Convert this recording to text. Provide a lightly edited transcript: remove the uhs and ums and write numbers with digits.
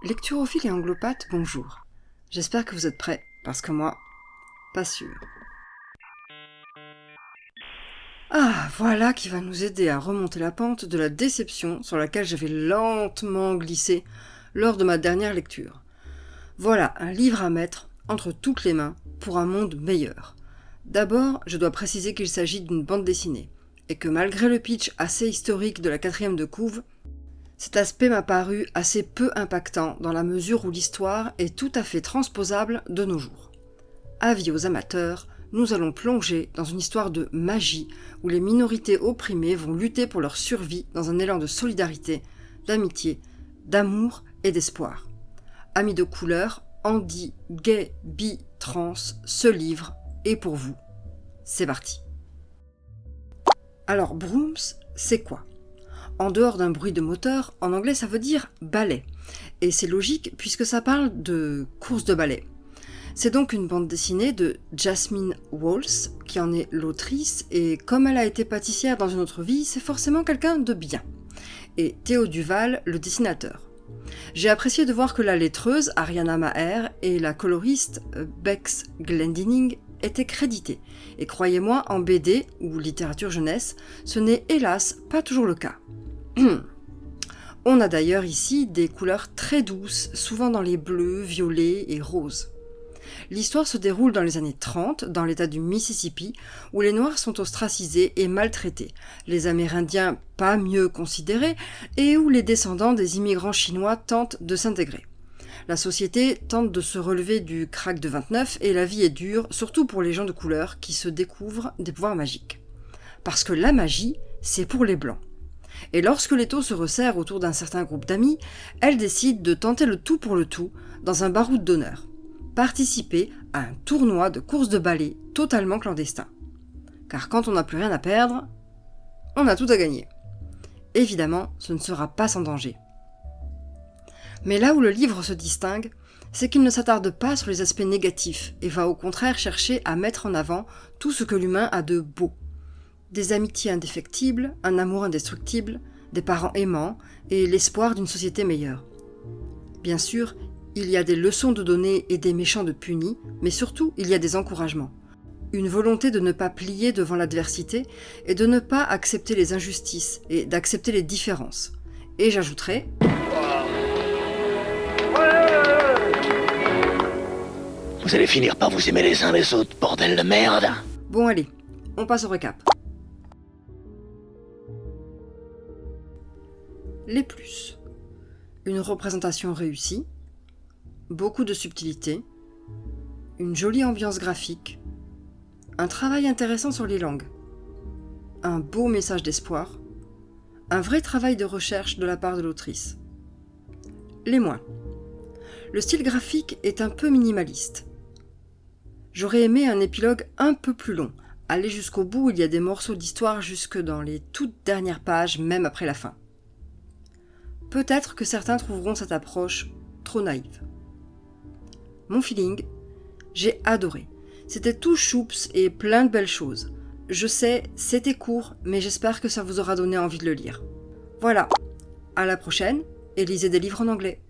Lecturophile et anglopathe, bonjour. J'espère que vous êtes prêts, parce que moi, pas sûr. Ah, voilà qui va nous aider à remonter la pente de la déception sur laquelle j'avais lentement glissé lors de ma dernière lecture. Voilà un livre à mettre entre toutes les mains pour un monde meilleur. D'abord, je dois préciser qu'il s'agit d'une bande dessinée, et que malgré le pitch assez historique de la 4e de couve, cet aspect m'a paru assez peu impactant dans la mesure où l'histoire est tout à fait transposable de nos jours. Avis aux amateurs, nous allons plonger dans une histoire de magie où les minorités opprimées vont lutter pour leur survie dans un élan de solidarité, d'amitié, d'amour et d'espoir. Amis de couleur, Andy, gay, bi, trans, ce livre est pour vous. C'est parti. Alors Brooms, c'est quoi ? En dehors d'un bruit de moteur, en anglais ça veut dire balai. Et c'est logique puisque ça parle de course de balai. C'est donc une bande dessinée de Jasmine Walls qui en est l'autrice, et comme elle a été pâtissière dans une autre vie, c'est forcément quelqu'un de bien. Et Théo Duval, le dessinateur. J'ai apprécié de voir que la lettreuse, Ariana Maher, et la coloriste, Bex Glendinning, étaient créditées. Et croyez-moi, en BD, ou littérature jeunesse, ce n'est hélas pas toujours le cas. On a d'ailleurs ici des couleurs très douces, souvent dans les bleus, violets et roses. L'histoire se déroule dans les années 30, dans l'état du Mississippi, où les Noirs sont ostracisés et maltraités, les Amérindiens pas mieux considérés, et où les descendants des immigrants chinois tentent de s'intégrer. La société tente de se relever du krach de 29 et la vie est dure, surtout pour les gens de couleur qui se découvrent des pouvoirs magiques. Parce que la magie, c'est pour les Blancs. Et lorsque l'étau se resserre autour d'un certain groupe d'amis, elle décide de tenter le tout pour le tout dans un baroud d'honneur. Participer à un tournoi de course de balai totalement clandestin. Car quand on n'a plus rien à perdre, on a tout à gagner. Évidemment, ce ne sera pas sans danger. Mais là où le livre se distingue, c'est qu'il ne s'attarde pas sur les aspects négatifs et va au contraire chercher à mettre en avant tout ce que l'humain a de beau. Des amitiés indéfectibles, un amour indestructible, des parents aimants et l'espoir d'une société meilleure. Bien sûr, il y a des leçons de donner et des méchants de punis, mais surtout il y a des encouragements. Une volonté de ne pas plier devant l'adversité et de ne pas accepter les injustices et d'accepter les différences. Et j'ajouterai... Vous allez finir par vous aimer les uns les autres, bordel de merde. Bon allez, on passe au récap. Les plus. Une représentation réussie, beaucoup de subtilité, une jolie ambiance graphique, un travail intéressant sur les langues, un beau message d'espoir, un vrai travail de recherche de la part de l'autrice. Les moins. Le style graphique est un peu minimaliste. J'aurais aimé un épilogue un peu plus long. Aller jusqu'au bout, il y a des morceaux d'histoire jusque dans les toutes dernières pages, même après la fin. Peut-être que certains trouveront cette approche trop naïve. Mon feeling, j'ai adoré. C'était tout choups et plein de belles choses. Je sais, c'était court, mais j'espère que ça vous aura donné envie de le lire. Voilà, à la prochaine, et lisez des livres en anglais.